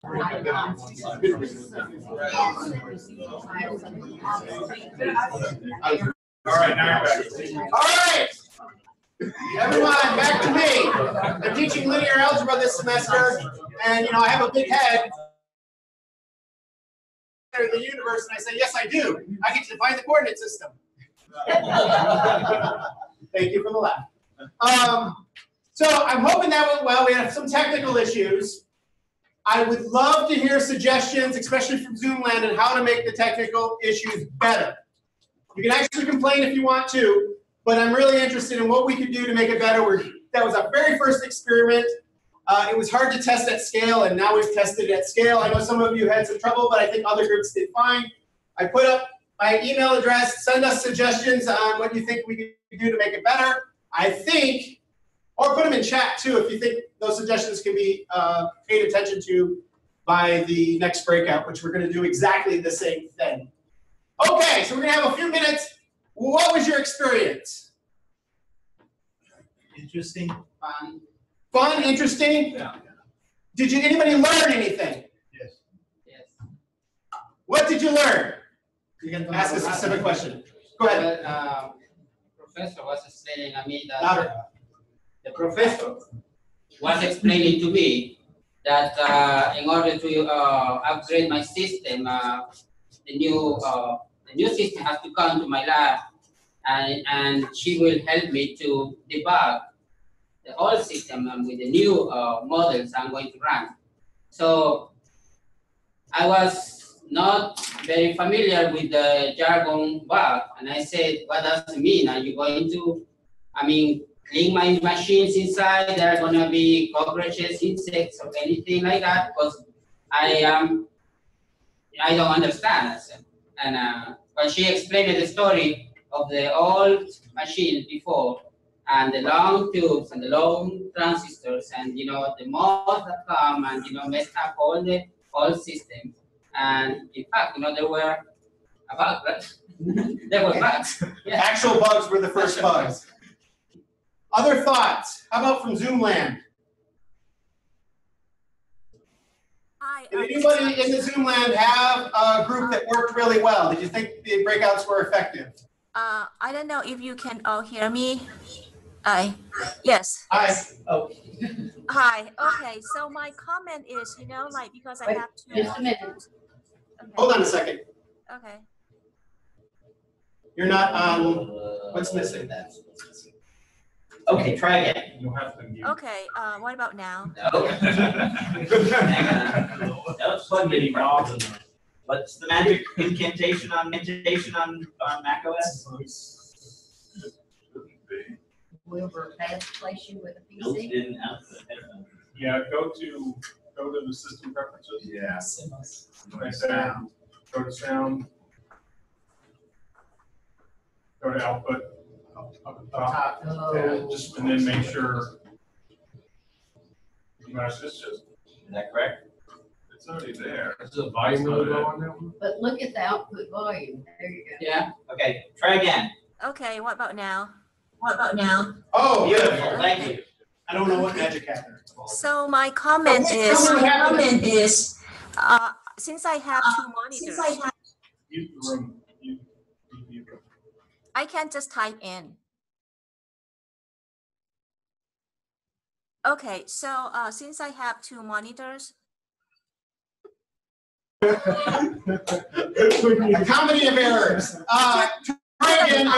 All right, now you're back. All right, everyone, back to me. I'm teaching linear algebra this semester, and I have a big head. The universe, and I say, yes, I do. I get to define the coordinate system. Thank you for the laugh. So I'm hoping that went well. We have some technical issues. I would love to hear suggestions, especially from Zoomland, on how to make the technical issues better. You can actually complain if you want to, but I'm really interested in what we could do to make it better. That was our very first experiment. It was hard to test at scale, and now we've tested it at scale. I know some of you had some trouble, but I think other groups did fine. I put up my email address. Send us suggestions on what you think we could do to make it better. I think, or put them in chat too, if you think those suggestions can be paid attention to by the next breakout, which we're going to do exactly the same thing. Okay, so we're going to have a few minutes. What was your experience? Interesting. Fun. Fun, interesting? Yeah. Did anybody learn anything? Yes. Yes. What did you learn? You can Ask a specific question. Go ahead. Well, professor was explaining to me that Louder. the professor was explaining to me that in order to upgrade my system, the new system has to come to my lab, and she will help me to debug the whole system with the new models I'm going to run. So I was not very familiar with the jargon bug, and I said, what does it mean? Are you going to, clean my machines inside? There are going to be cockroaches, insects, or anything like that? Because I don't understand. I said. And when she explained the story of the old machine before, and the long tubes and the long transistors, and the moths that come and messed up all the whole system. And in fact, there were a bug, right? There were bugs. Yeah. Actual bugs were the first bugs. Other thoughts? How about from Zoomland? Hi. Did anybody in the Zoomland have a group that worked really well? Did you think the breakouts were effective? I don't know if you can all hear me. Yes. Hi. Oh. Hi. Okay. So my comment is, because I have to. Just a minute. Okay. Hold on a second. Okay. You're not on. What's missing? Okay, try again. You have to mute. Okay. What about now? No. That was fun getting involved. What's the magic incantation on Mac OS? Will Verpass place you with a Built PC? in output. Yeah, go to the system preferences. Yeah. Right there. Go to sound. Go to output. Up at the top. And then make sure. Gosh, it's just. Is that correct? It's already there. Is the volume really low on that one? But look at the output volume. There you go. Yeah. Okay, try again. Okay. What about now? Oh, Beautiful, yeah. thank you. I don't know what magic happened. So my comment is, since I have two monitors, Mute the room. Mute the room. I can just type in. Okay. So since I have two monitors. A comedy of errors. Try again.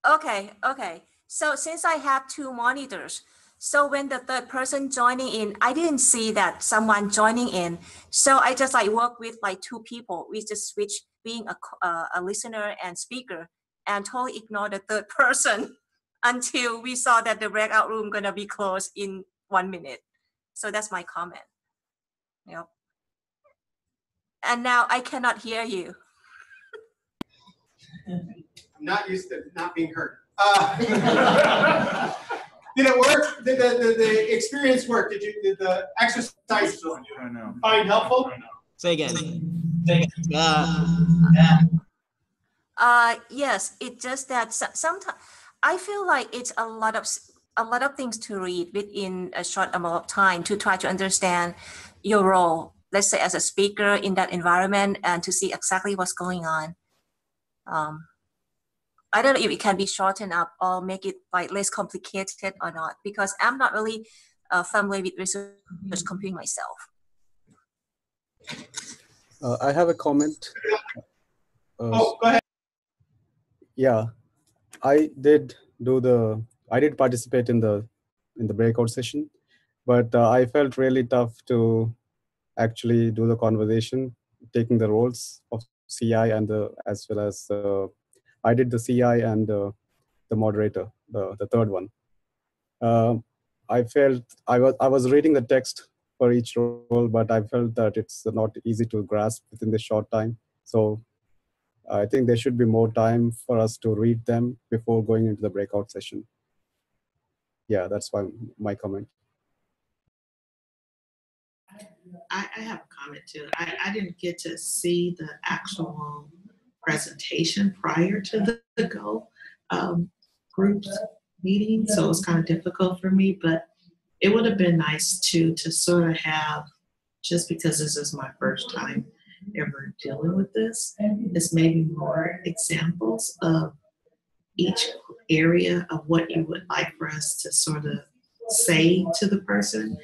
Okay. So since I have two monitors, so when the third person joining in, I didn't see that someone joining in. So I just work with two people. We just switch being a listener and speaker, and totally ignore the third person until we saw that the breakout room gonna be closed in 1 minute. So that's my comment. Yep. And now I cannot hear you. I'm not used to not being heard. Did it work? Did the experience work? Did the exercise find helpful? Say again. Yes, it's just that sometimes I feel like it's a lot of a lot of things to read within a short amount of time to try to understand your role, let's say as a speaker in that environment, and to see exactly what's going on. I don't know if it can be shortened up or make it like less complicated or not, because I'm not really familiar with research computing myself. I have a comment. Oh, go ahead. Yeah, I did participate in the breakout session, but I felt really tough to actually do the conversation, taking the roles of CI and as well as I did the CI and the moderator, the third one. I felt I was reading the text for each role, but I felt that it's not easy to grasp within the short time. So I think there should be more time for us to read them before going into the breakout session. Yeah, that's my comment. I have a comment too. I didn't get to see the actual presentation prior to the Go group meeting, so it was kind of difficult for me, but it would have been nice to sort of have, just because this is my first time ever dealing with this, is maybe more examples of each area of what you would like for us to sort of say to the person,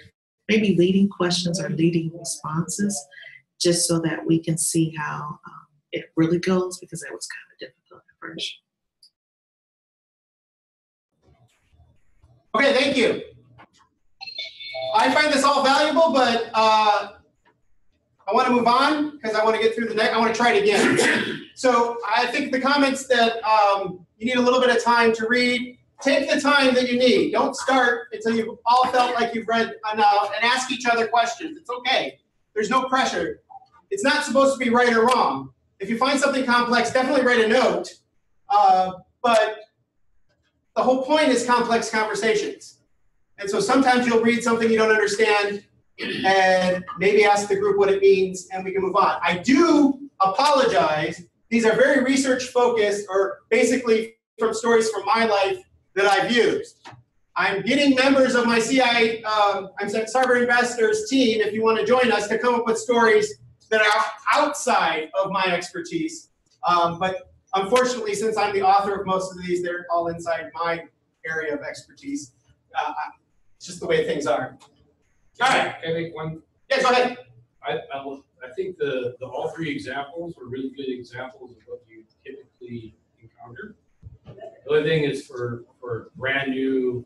maybe leading questions or leading responses, just so that we can see how it really goes, because it was kind of difficult at first. Okay, thank you. I find this all valuable, but I want to move on because I want to get through the next. I want to try it again. So I think the comments that you need a little bit of time to read. Take the time that you need. Don't start until you've all felt like you've read enough, and ask each other questions. It's okay. There's no pressure. It's not supposed to be right or wrong. If you find something complex, definitely write a note. But the whole point is complex conversations. And so sometimes you'll read something you don't understand and maybe ask the group what it means, and we can move on. I do apologize. These are very research focused, or basically from stories from my life that I've used. I'm getting members of my CI, Cyber Investors team, if you want to join us, to come up with stories that are outside of my expertise. But unfortunately, since I'm the author of most of these, they're all inside my area of expertise. It's just the way things are. All right. Can I make one? Yeah, go ahead. I think the all three examples were really good examples of what you typically encounter. The other thing is for brand new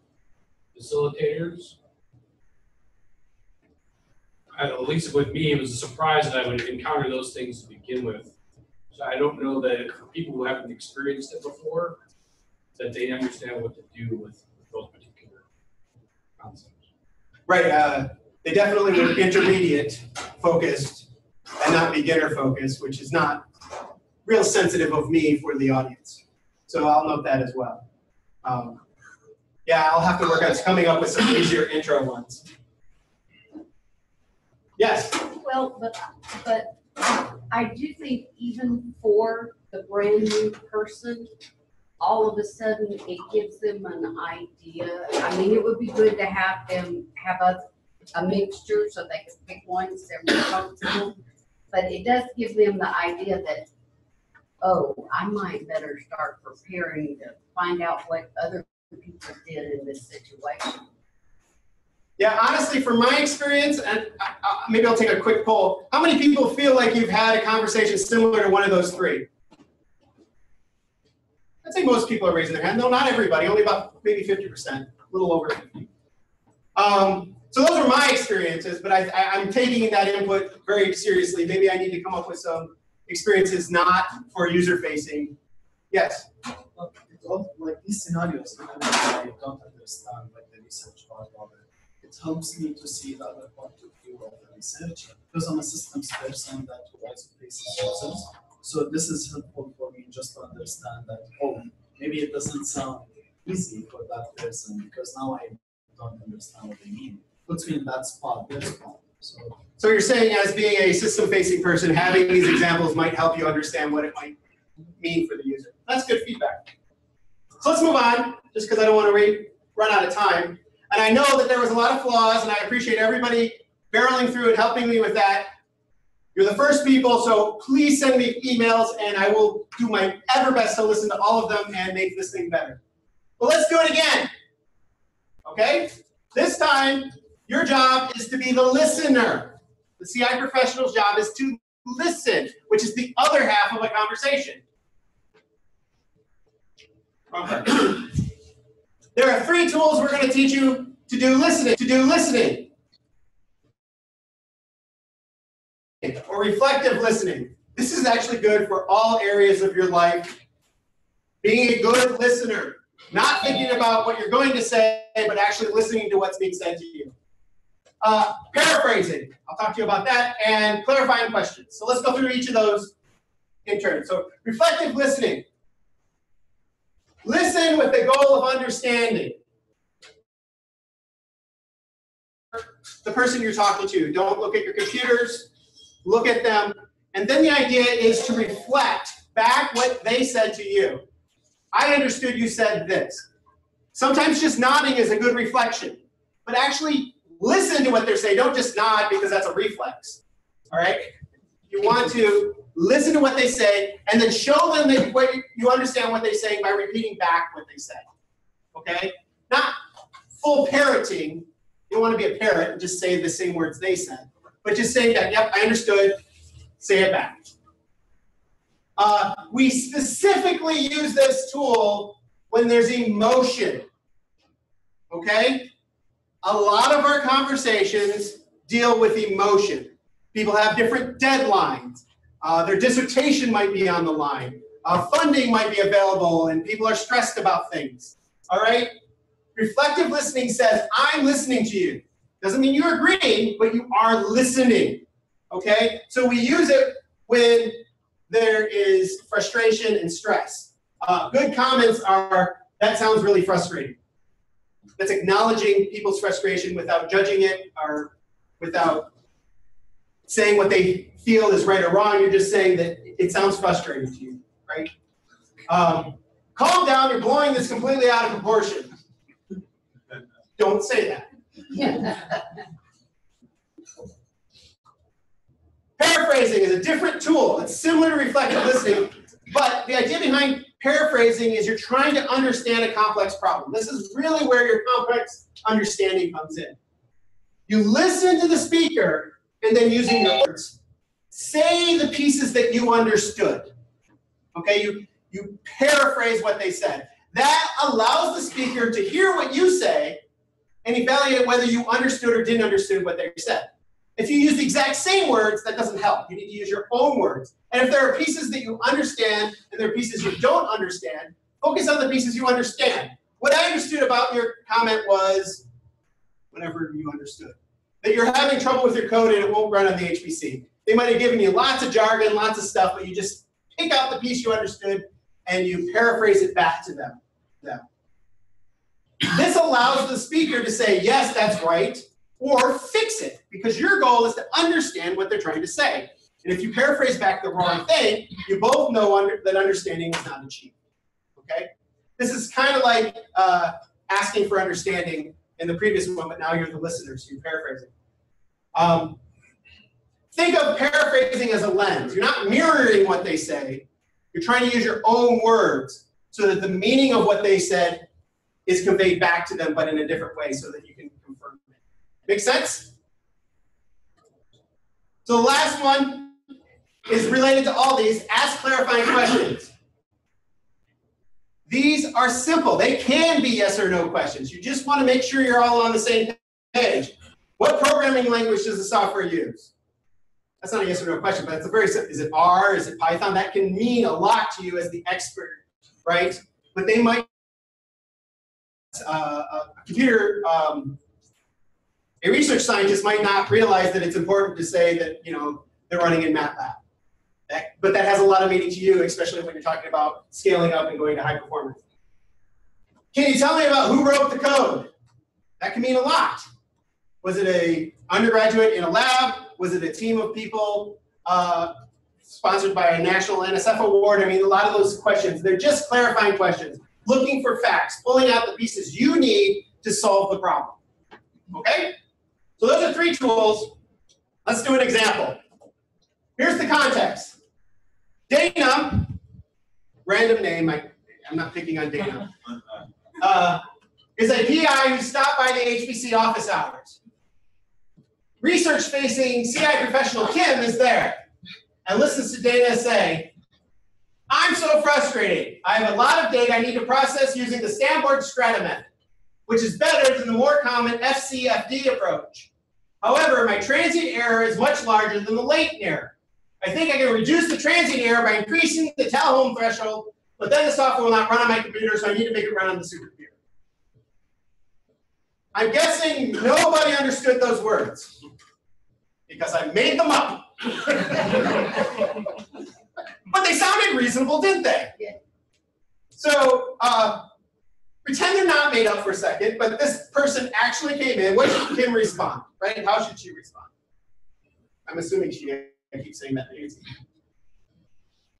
facilitators, at least with me, it was a surprise that I would encounter those things to begin with. So I don't know that for people who haven't experienced it before, that they understand what to do with those particular concepts. Right. They definitely were intermediate focused and not beginner focused, which is not real sensitive of me for the audience. So I'll note that as well. Yeah, I'll have to work on coming up with some easier intro ones. Yes? Well, but I do think even for the brand new person, all of a sudden it gives them an idea. I mean, it would be good to have them have a mixture so they can pick ones they're more comfortable. But it does give them the idea that, oh, I might better start preparing to find out what other people did in this situation. Yeah, honestly, from my experience, and maybe I'll take a quick poll. How many people feel like you've had a conversation similar to one of those three? I'd say most people are raising their hand. No, not everybody, only about maybe 50%, a little over 50. So those are my experiences, but I'm taking that input very seriously. Maybe I need to come up with some experiences not for user-facing. Yes? Well, like these scenarios, even if I don't understand like the research part of it, it helps me to see the other point of view of the research, because I'm a systems person that also faces users. So this is helpful for me just to understand that, oh, maybe it doesn't sound easy for that person because now I don't understand what they mean. Puts me in that spot, their spot. So you're saying, as being a system-facing person, having these examples might help you understand what it might mean for the user. That's good feedback. So let's move on, just because I don't want to read. run out of time. And I know that there was a lot of flaws, and I appreciate everybody barreling through and helping me with that. You're the first people, so please send me emails, and I will do my ever best to listen to all of them and make this thing better. But let's do it again. Okay? This time, your job is to be the listener. The CI professional's job is to listen, which is the other half of a conversation. Okay. There are 3 tools we're going to teach you to do listening. Or reflective listening. This is actually good for all areas of your life. Being a good listener. Not thinking about what you're going to say, but actually listening to what's being said to you. Paraphrasing. I'll talk to you about that. And clarifying questions. So let's go through each of those in turn. So reflective listening. Listen with the goal of understanding the person you're talking to. Don't look at your computers. Look at them. And then the idea is to reflect back what they said to you. I understood you said this. Sometimes just nodding is a good reflection. But actually listen to what they're saying. Don't just nod because that's a reflex. All right? You want to listen to what they say and then show them that you understand what they're saying by repeating back what they say. Okay? Not full parroting. You don't want to be a parrot and just say the same words they said. But just saying that, yep, I understood, say it back. We specifically use this tool when there's emotion. Okay? A lot of our conversations deal with emotion. People have different deadlines. Their dissertation might be on the line. Funding might be available, and people are stressed about things. All right? Reflective listening says, I'm listening to you. Doesn't mean you're agreeing, but you are listening. Okay? So we use it when there is frustration and stress. Good comments are, that sounds really frustrating. That's acknowledging people's frustration without judging it or without saying what they feel is right or wrong. You're just saying that it sounds frustrating to you, right? Calm down, you're blowing this completely out of proportion. Don't say that. Paraphrasing is a different tool. It's similar to reflective listening, but the idea behind paraphrasing is you're trying to understand a complex problem. This is really where your complex understanding comes in. You listen to the speaker, and then using your words, say the pieces that you understood. Okay, you paraphrase what they said. That allows the speaker to hear what you say and evaluate whether you understood or didn't understand what they said. If you use the exact same words, that doesn't help. You need to use your own words. And if there are pieces that you understand and there are pieces you don't understand, focus on the pieces you understand. What I understood about your comment was, whatever you understood, that you're having trouble with your code and it won't run on the HPC. They might have given you lots of jargon, lots of stuff, but you just pick out the piece you understood and you paraphrase it back to them. This allows the speaker to say, yes, that's right, or fix it, because your goal is to understand what they're trying to say. And if you paraphrase back the wrong thing, you both know that understanding is not achieved. Okay? This is kind of like asking for understanding in the previous one, but now you're the listener, so you're paraphrasing. Think of paraphrasing as a lens. You're not mirroring what they say. You're trying to use your own words so that the meaning of what they said is conveyed back to them, but in a different way so that you can confirm it. Make sense? So the last one is related to all these. Ask clarifying questions. These are simple. They can be yes or no questions. You just want to make sure you're all on the same page. What programming language does the software use? That's not a yes or no question, but it's a very simple. Is it R? Is it Python? That can mean a lot to you as the expert, right? But they might a research scientist might not realize that it's important to say that they're running in MATLAB. But that has a lot of meaning to you, especially when you're talking about scaling up and going to high performance. Can you tell me about who wrote the code? That can mean a lot. Was it an undergraduate in a lab? Was it a team of people sponsored by a national NSF award? I mean, a lot of those questions, they're just clarifying questions. looking for facts, pulling out the pieces you need to solve the problem. Okay? So those are 3 tools. Let's do an example. Here's the context. Dana, random name, I'm not picking on Dana, is a PI who stopped by the HPC office hours. Research-facing CI professional Kim is there and listens to Dana say, I'm so frustrated. I have a lot of data I need to process using the Stanford strata method, which is better than the more common FCFD approach. However, my transient error is much larger than the latent error. I think I can reduce the transient error by increasing the tell-home threshold, but then the software will not run on my computer, so I need to make it run on the supercomputer. I'm guessing nobody understood those words, because I made them up. But they sounded reasonable, didn't they? Yeah. So pretend they're not made up for a second, but this person actually came in. What should Kim respond, right? How should she respond? I'm assuming I keep saying that.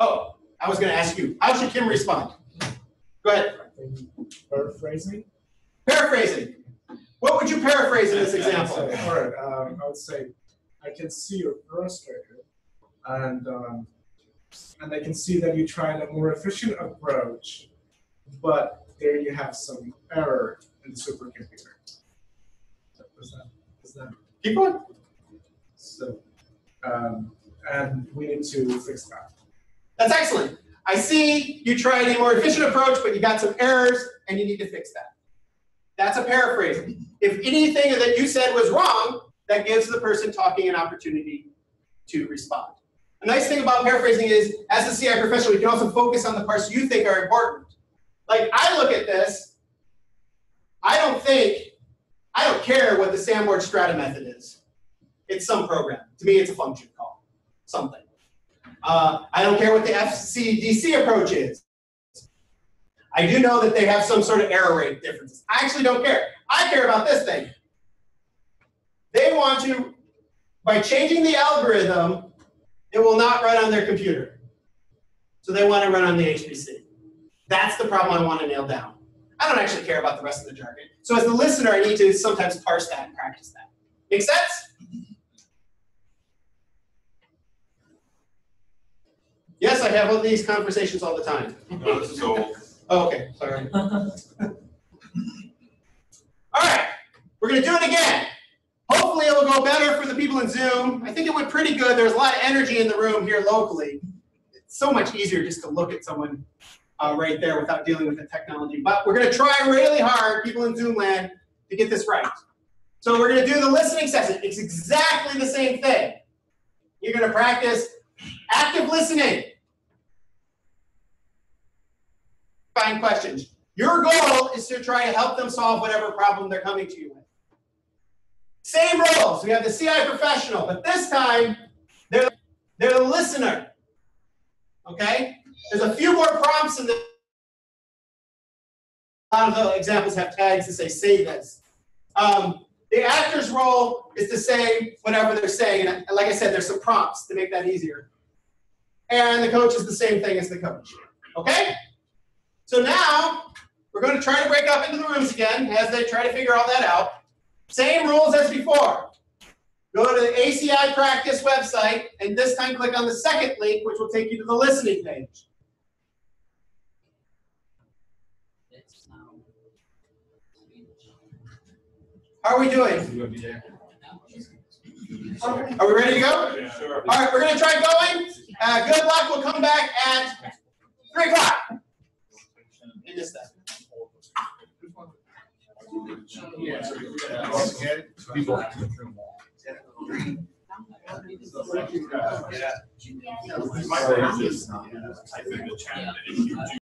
Oh, I was going to ask you. How should Kim respond? Go ahead. Paraphrasing? Paraphrasing. What would you paraphrase in this example? All right, I would say, I can see you're frustrated, and I can see that you tried a more efficient approach, but there you have some error in the supercomputer. Is that? Keep going. So, and we need to fix that. That's excellent. I see you tried a more efficient approach, but you got some errors, and you need to fix that. That's a paraphrase. If anything that you said was wrong, that gives the person talking an opportunity to respond. The nice thing about paraphrasing is, as a CI professional, you can also focus on the parts you think are important. Like, I look at this, I don't care what the Sanborn strata method is. It's some program. To me, it's a function call, something. I don't care what the FCDC approach is. I do know that they have some sort of error rate differences. I actually don't care. I care about this thing. They want to, by changing the algorithm, it will not run on their computer. So they want to run on the HPC. That's the problem I want to nail down. I don't actually care about the rest of the jargon. So as the listener, I need to sometimes parse that and practice that. Make sense? Yes, I have all these conversations all the time. No, this is old. Oh, okay, sorry. All right, we're going to do it again. Hopefully it will go better for the people in Zoom. I think it went pretty good. There's a lot of energy in the room here locally. It's so much easier just to look at someone right there without dealing with the technology. But we're going to try really hard, people in Zoom land, to get this right. So we're going to do the listening session. It's exactly the same thing. You're going to practice active listening. Find questions. Your goal is to try to help them solve whatever problem they're coming to you with. Same roles. We have the CI professional, but this time they're the listener. Okay? There's a few more prompts in the. A lot of the examples have tags that say this. The actor's role is to say whatever they're saying. And like I said, there's some prompts to make that easier. And the coach is the same thing as the coach. Okay? So now we're going to try to break up into the rooms again as they try to figure all that out. Same rules as before. Go to the ACI practice website, and this time click on the second link, which will take you to the listening page. How are we doing? Are we ready to go? Yeah, sure. All right, we're going to try going. Good luck. We'll come back at 3 o'clock. In this stuff. People have to trim all. My goal is just type in the chat that if you do